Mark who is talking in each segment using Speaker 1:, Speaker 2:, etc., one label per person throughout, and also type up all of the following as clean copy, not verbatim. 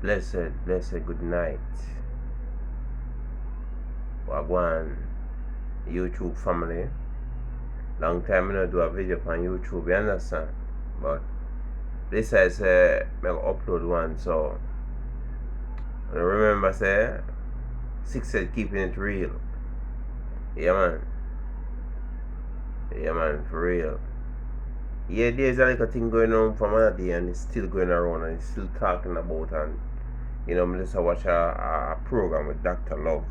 Speaker 1: Blessed good night. Wagwan YouTube family. Long time I not do a video on YouTube, you understand? But this is me upload one, so I remember say Six said keeping it real. Yeah man. Yeah man, for real. Yeah, there's a little thing going on from another day and it's still going around and it's still talking about, and I just watch a program with Dr. Love,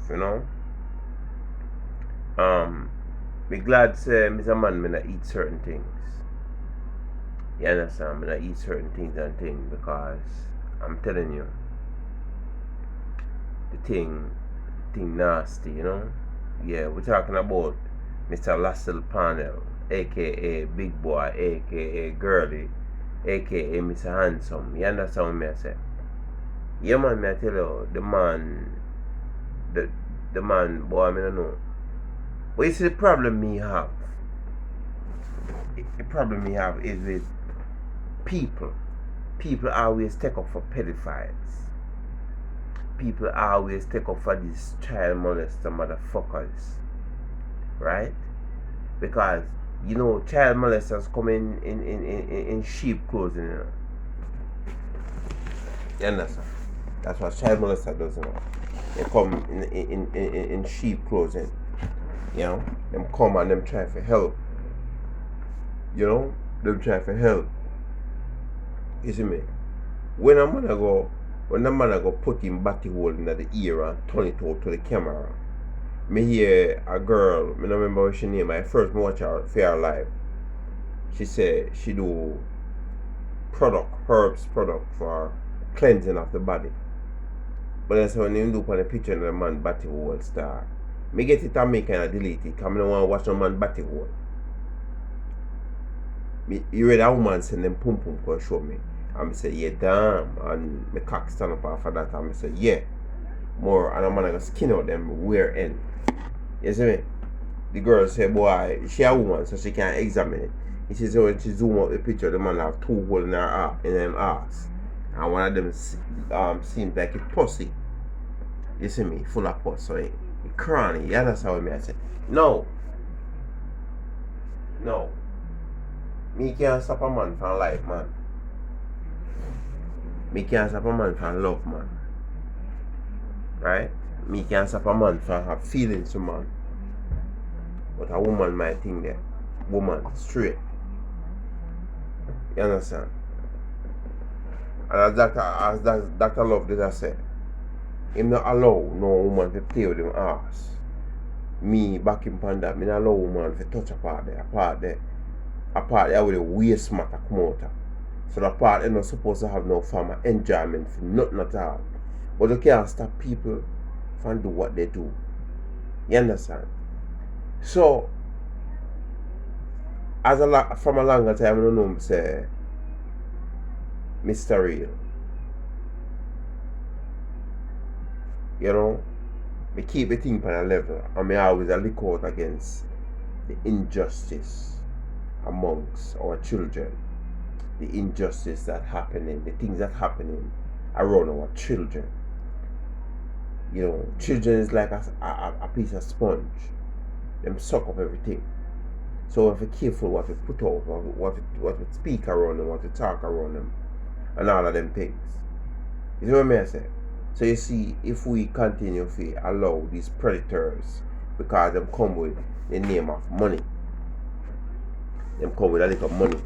Speaker 1: Me glad say Mr. Man me not eat certain things. You understand? Me not eat certain things and things because I'm telling you, the thing nasty. Yeah, we're talking about Mr. Lassell Parnell, aka Big Boy, aka Girly, aka Mr. Handsome. You understand what me I say? Yeah man, me I tell you, the man, boy, I don't know. But you see the problem me have. The problem me have is with people. People always take up for pedophiles. People always take up for these child molester motherfuckers. Right? Because child molesters come in sheep clothing. You understand? That's what child molester does. They come in sheep clothing. Them come and them try for help. Them try for help. You see me? When a man go put him batty hole in the ear and turn it out to the camera, me hear a girl, me don't remember what she name, I first watch her Fair Live. She said she do herbs product for cleansing of the body. But then so when you look on the picture of the man batty hole star, me get it and me kind of delete it because I don't want to watch no man batty hole. You read a woman send them pum pum come show me. And I say, yeah, damn. And my cock stand up after that. And I say, yeah. More. And I'm going to skin out them wear end. You see me? The girl say, boy, she a woman, so she can examine it. And she say, when she zoom out the picture, the man have 2 holes in them ass. And one of them seems like a pussy. You see me? Full of pus. So it cranny. You understand what I say? No. Me can't stop a man from life, man. Me can't stop a man from love, man. Right? Me can't stop a man from have feelings to man. But a woman might think that. Woman, straight. You understand? And as Dr. Love did I say, him not allow no woman to play with him ass. Me back in Panda, me not allow woman to touch a part there. A part there with the waste matter come out. So the part they're not supposed to have no form of enjoyment for nothing at all. But you can't stop people from do what they do. You understand? So from a longer time I don't know say Mr. Real. Me keep the thing on a level and me always look out against the injustice amongst our children, the injustice that happening, the things that happening around our children. Children is like a piece of sponge. Them suck up everything. So we have to be careful what we put out, what we speak around them, what we talk around them, and all of them things. You know what I say? So you see, if we continue to allow these predators, because them come with the name of money, them come with a little money,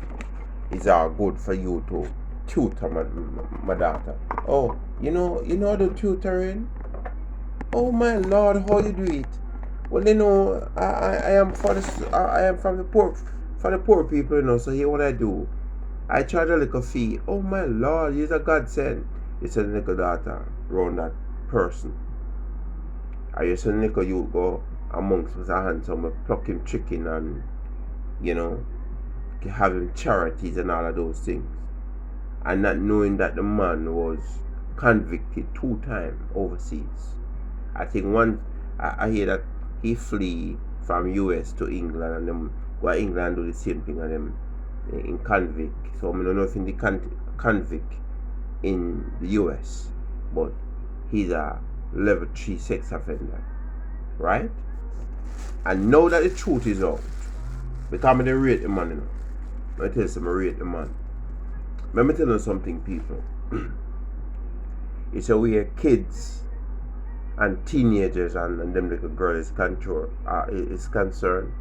Speaker 1: it's all good for you to tutor my daughter. Oh, you know the tutoring? Oh my Lord, how you do it? Well, I am from the poor people, so here what I do. I charge a little fee. Oh my Lord, he's a godsend. You send a little daughter around that person. Or you send a little you go amongst Mr. Handsome, pluck him chicken and having charities and all of those things, and not knowing that the man was convicted 2 times overseas. I think I hear that he flee from US to England and them go to England do the same thing and them in convict. So I don't know if in the convict in the US. but he's a level 3 sex offender, right? And now that the truth is out, because I'm going to rate the man, I tell you something, I rate the man. Let me tell you something, people. It's how we are kids and teenagers and them little girls is concerned,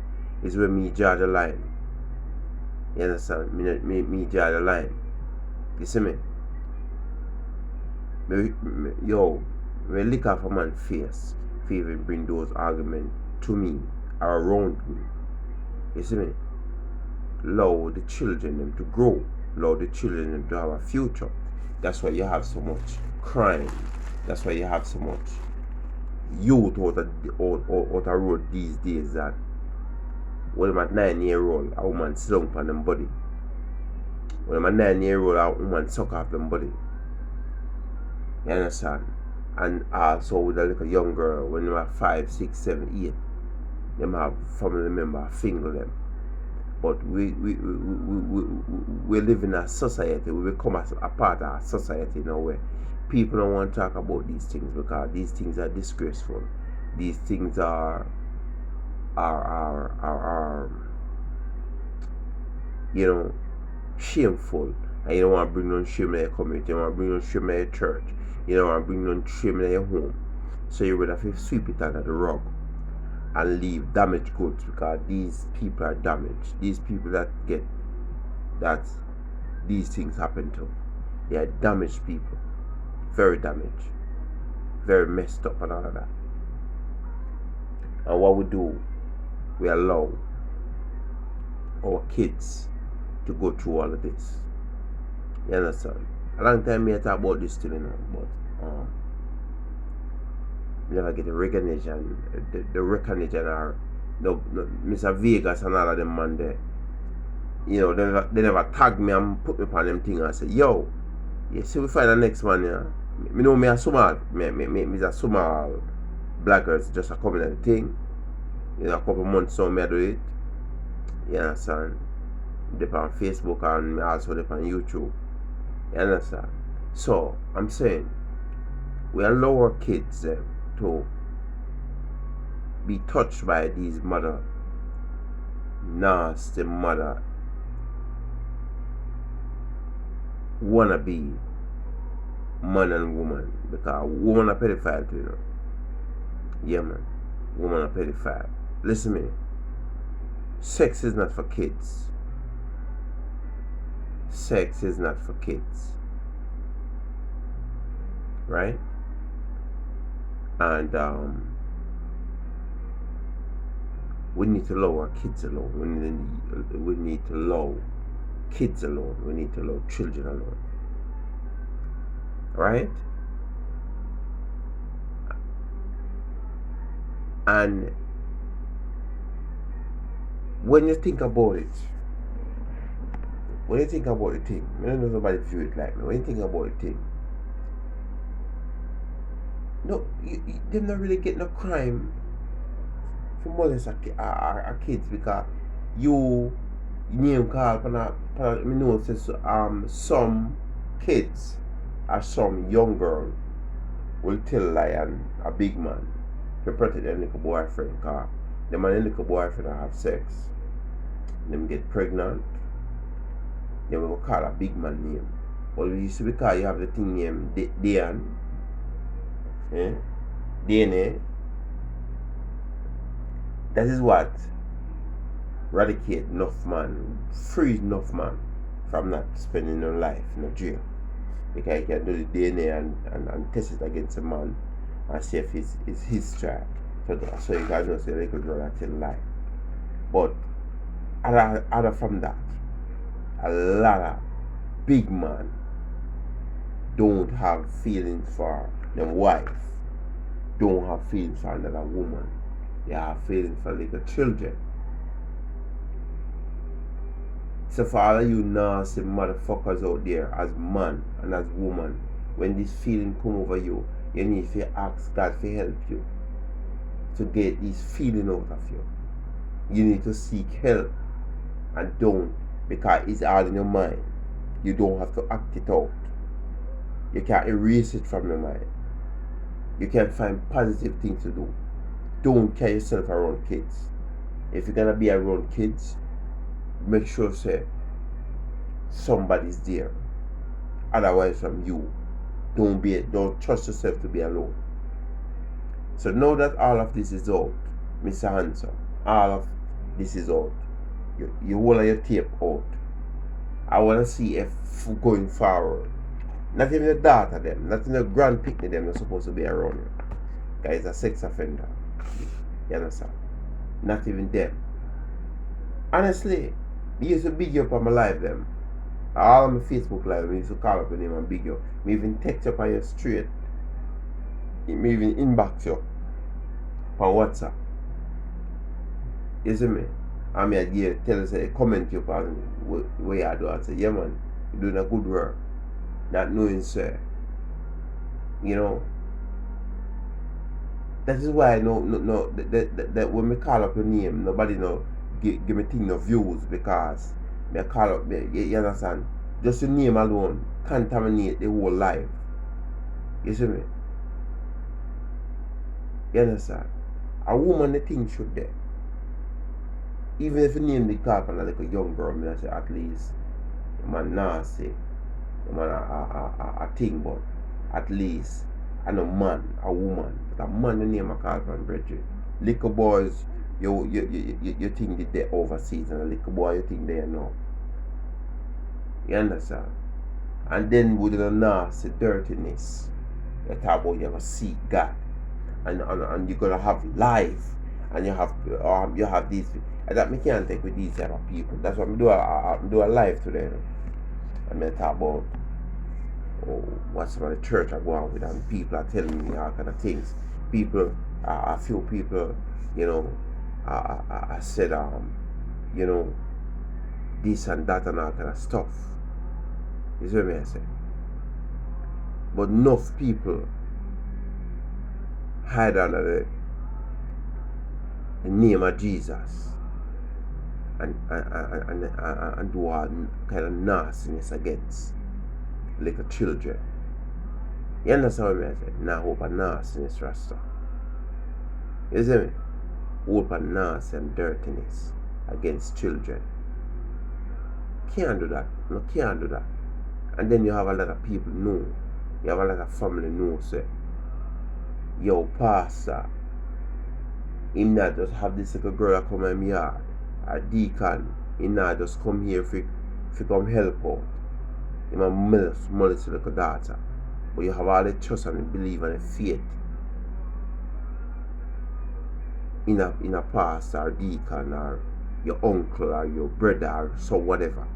Speaker 1: is when me draw the line. You understand? Me draw the line. You see me? We lick off a man's face if he even bring those arguments to me or around me. You see me? Allow the children them to grow. Allow the children them to have a future. That's why you have so much crime. That's why you have so much youth out of road these days that when I'm a 9-year-old, a woman slump on them body. When I'm a 9-year-old, a woman suck off them body. You understand? And also with a little young girl, when they are 5, 6, 7, 8, them have family member finger them. But we live in a society, we become a part of a society now where people don't want to talk about these things because these things are disgraceful. These things are shameful. And you don't want to bring no shame in your community, you don't want to bring no shame in your church, you don't want to bring no shame in your home. So you would have to sweep it under the rug and leave damaged goods because these people are damaged. These people that these things happen to, they are damaged people. Very damaged. Very messed up and all of that. And what we do, we allow our kids to go through all of this. You understand? A long time I talk about this still, but never get the recognition, the recognition or Mr. Vegas and all of them man there. They never tag me and put me upon them thing and say, yo, you see we find the next one, yeah. Me know me a small, me a small blackers just a coming at the thing. A couple months now me I do it. You understand? Dep on Facebook and also dep on YouTube. You understand? So I'm saying we allow our kids to be touched by these nasty mother wannabe man and woman, because woman a pedophile too, Yeah, man, woman a pedophile. Listen to me. Sex is not for kids. Sex is not for kids. Right? And we need to allow our kids alone. We need to allow kids alone. We need to allow children alone. Right? And when you think about it, when you think about the thing, I don't know if nobody view it like me. When you think about the thing, no, they're not really getting a crime for molest our kids because you name call me know says some kids or some young girl will tell lie and a big man to protect their little boyfriend because them and their little boyfriend have sex. Them get pregnant, they will call a big man name. But you see because you have the thing named DNA, that is what eradicate enough man, frees enough man from not spending their life in a jail. Because you can do the DNA and test it against a man and see if it's his child. So you can know say the little girl that tell lie. But other from that, a lot of big man don't have feelings for their wife, don't have feelings for another woman. They have feelings for little children. So for all of you nasty motherfuckers out there as man and as woman, when this feeling come over you, you need to ask God to help you to get this feeling out of you. You need to seek help and don't, because it's all in your mind. You don't have to act it out. You can't erase it from your mind. You can find positive things to do. Don't carry yourself around kids. If you're gonna be around kids, make sure say somebody's there. Otherwise from you. Don't trust yourself to be alone. So now that all of this is out, Mr. Handsome, all of this is out. You hold your tape out. I wanna see if going forward. Not even the daughter them, not even the grand picnic them are supposed to be around you. Guys, a sex offender. You understand? Not even them. Honestly, me used to big you up on my live them. All on my Facebook live, me used to call up your name and big you. Me even text you up on your straight. Me even inbox you on WhatsApp. You see me? I mean, I tell us, comment you on what you do. I say, yeah man, you're doing a good work. Not knowing, sir. You know, that is why I know that when me call up your name, nobody know give me thing no views because me call up me, you understand? Just your name alone contaminate the whole life. You see me? You understand? A woman the thing should there. Even if you name the call for like a young girl, me I say at least man nasty. Man a thing, but at least and a man, a woman, but a man the name I call from Bridget. Little boys, you think that they're overseas, and a little boy you think they are now. You understand? And then with the nasty dirtiness, you talk about you have a seek God, and you're gonna have life, and you have these. And that me can't take with these type of people. That's why I do a live today. And I talk about what's about the church I go out with, and people are telling me all kind of things. People, a few people, you know, I said, you know, this and that and all kind of stuff. You see what I say? But enough people hide under the name of Jesus and do all kind of nastiness against little children. You understand what I say? Now hope a nastiness rasta. You see me? Hope a nasty and dirtiness against children. Can't do that. No, can't do that. And then you have a lot of people know. You have a lot of family know say, yo, pastor, him not just have this little girl that come in my yard. A deacon, him not just come here for come help out. Him a molest the little daughter. But you have all the trust and the belief and the faith in a pastor or deacon or your uncle or your brother or so whatever.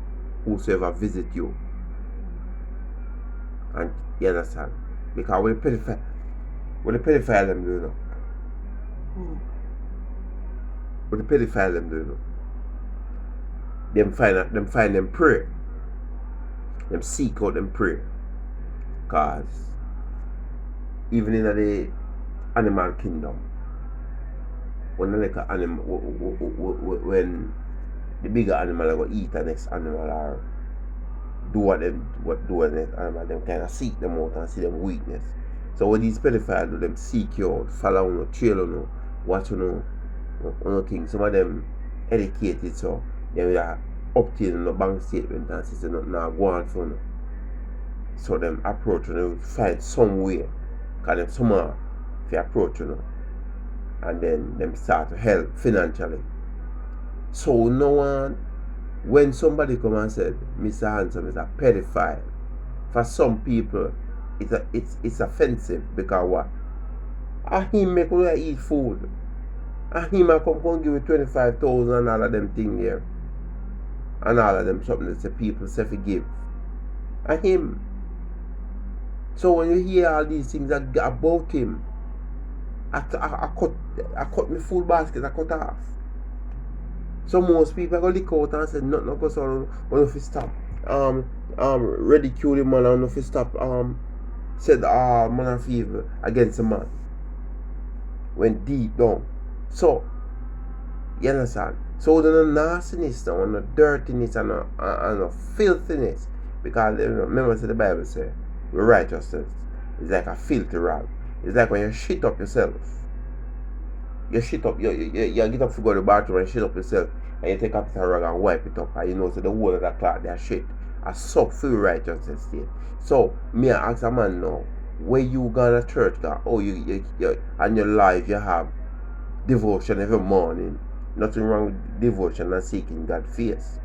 Speaker 1: Whosoever visit you. And you understand? Because what the pedophile them do, you know? What the pedophile them do, you know? Them find them pray. Them seek out them pray. Cause even in the animal kingdom, when the animal when the bigger animal go eat the next animal or do what the next animal, them kind of seek them out and see them weakness. So when these pedophiles do, them seek you out, follow you, trail you, watch you things. Some of them educated, so they are obtaining the bank statement and say nothing now go on for you. So them approach you, find some way, because them somehow if you approach you, and then them start to help financially. So no one, when somebody come and said Mr. Handsome is a pedophile, for some people it's offensive because what? And him make you eat food. And him come give you 25,000 and all of them thing there. And all of them something that say people say forgive. And him. So when you hear all these things about him, I cut my food basket, I cut off. So most people go lick out and say nothing goes on when if you stop ridicule the man and if you stop said man of evil against the man. Went deep down. So you understand? So the nastiness now and the dirtiness and the filthiness, because remember the Bible say with righteousness is like a filthy rag. It's like when you shit up yourself. You shit up, you get up to go to the bathroom and shit up yourself, and you take a piece of rag and wipe it up, and you know, so the whole of that cloth, that shit, I suck through righteousness state. So, me I ask a man now, where you gonna church, God? Oh, you and your life, you have devotion every morning. Nothing wrong with devotion and seeking God's face.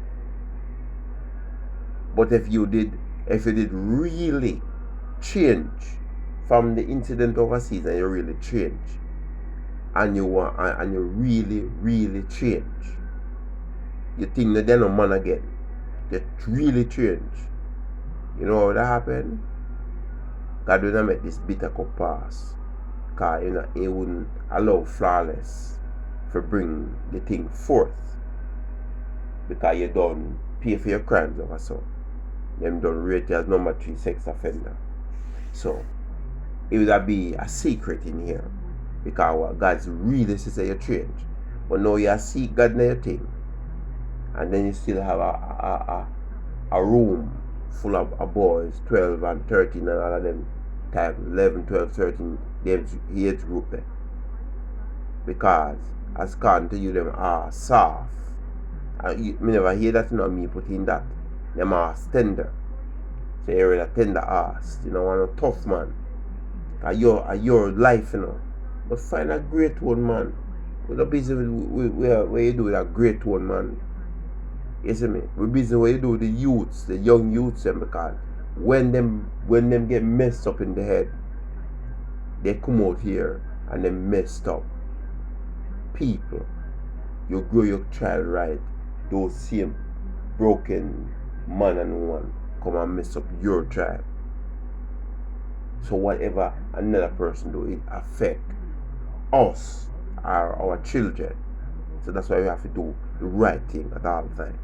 Speaker 1: But if you did really change from the incident overseas, and you really change, and you really change, you think that they're no man again, you really change, you know how that happened? God will not make this bitter cup pass, because you know he wouldn't allow flawless to bring the thing forth, because you don't pay for your crimes over so. Them done rate you as number 3 sex offender. So it would be a secret in here, because what God's really says you change. But now you seek God in your thing, and then you still have a room full of boys, 12 and 13 and all of them type 11, 12, 13, them age group there. Because as according to you, them are soft. Me never hear that, you know, me put in that. Them are tender. So you're a tender ass. You know, want a tough man. Your life, you know. But find a great one, man. We're not busy with where you do with a great one, man. You see me? We're busy where you do with the youths, the young youths, because when them get messed up in the head, they come out here and they messed up. People, you grow your child right, those same broken man and woman come and mess up your child. So whatever another person do, it affect us, our children. So that's why we have to do the right thing at all time.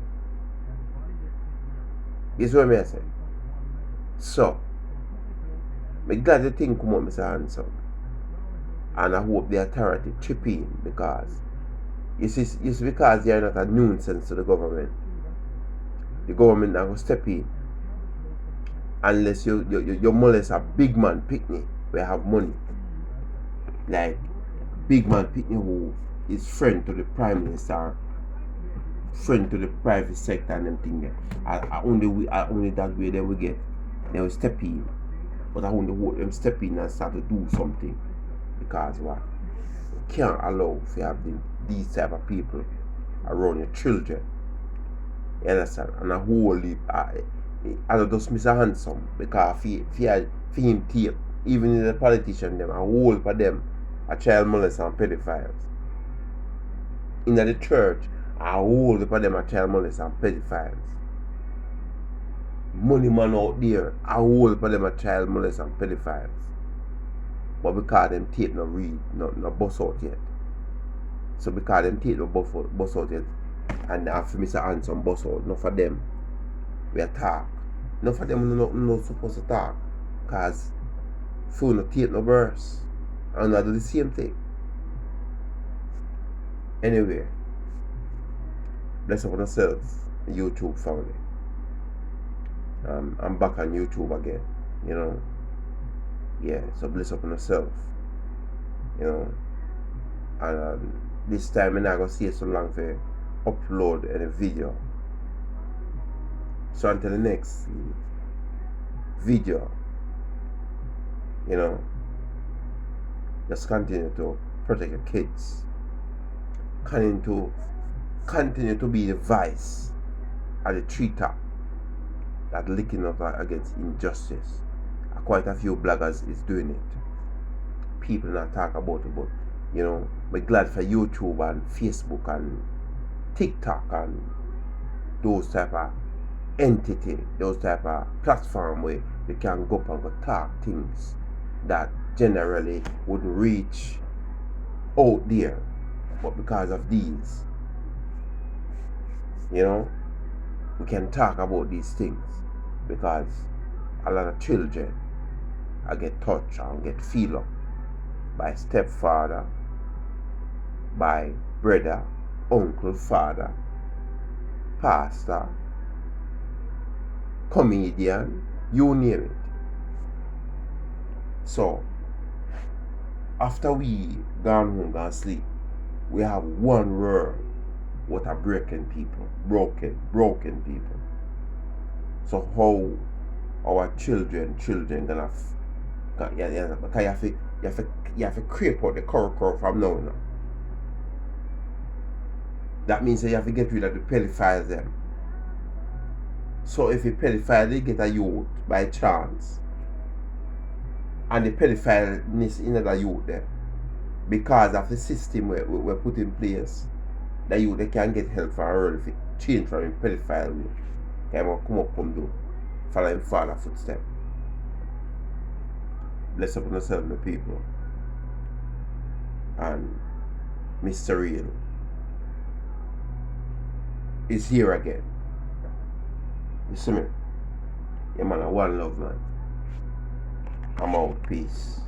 Speaker 1: You see what I say? So, I'm glad the thing come up, Mr. Handsome. And I hope the authority chip in, because it's because they are not a nuisance to the government. The government not going to step in unless you molest a big man picnic where have money. Like big man picnic who is friend to the prime minister, friend to the private sector and them thing there. Only that way they will will step in. But I want to hope them step in and start to do something. Because what? You can't allow to have these type of people around your children. You understand? And I wholly I don't just Mr. Handsome, because for him tape, even the politician them, I hold for them a child molester and pedophiles. In the church, I hold for them a child molester and pedophiles. Money man out there, I hold for them a child molester and pedophiles. But because them tape no read, no bust out yet. So because them tape no bust out yet, and after Mr. Handsome bust out, not for them we attack. Not for them not supposed to talk. Because phone no tape no burst. And I do the same thing. Anyway, bless up on yourself, YouTube family. I'm back on YouTube again, you know. Yeah, so bless up on yourself, you know. And this time I'm not going to see it so long for upload any video. So until the next video, you know, just continue to protect your kids. Continue to be the vice at the treetop that licking up against injustice. Quite a few bloggers is doing it. People not talk about it, but you know, I'm glad for YouTube and Facebook and TikTok and those type of entity, those type of platform where you can go up and go talk things that generally wouldn't reach out there. But because of these, you know, we can talk about these things, because a lot of children I get touched and get feel up by stepfather, by brother, uncle, father, pastor, comedian, you name it. So after we gone home, gone sleep, we have one world with a broken people. Broken people. So how our children gonna because you have to creep out the curl from now on. That means that you have to get rid of the pedophiles them. So if a pedophile they get a youth by chance, and the pedophile miss another youth there, because of the system we put in place, that youth they can get help for early if it change from a pedophile way. Can come up come do follow him father footstep. Bless up on yourself, my people. And Mr. Real is here again. You see me? Yeah man, one love man. I'm out. Peace.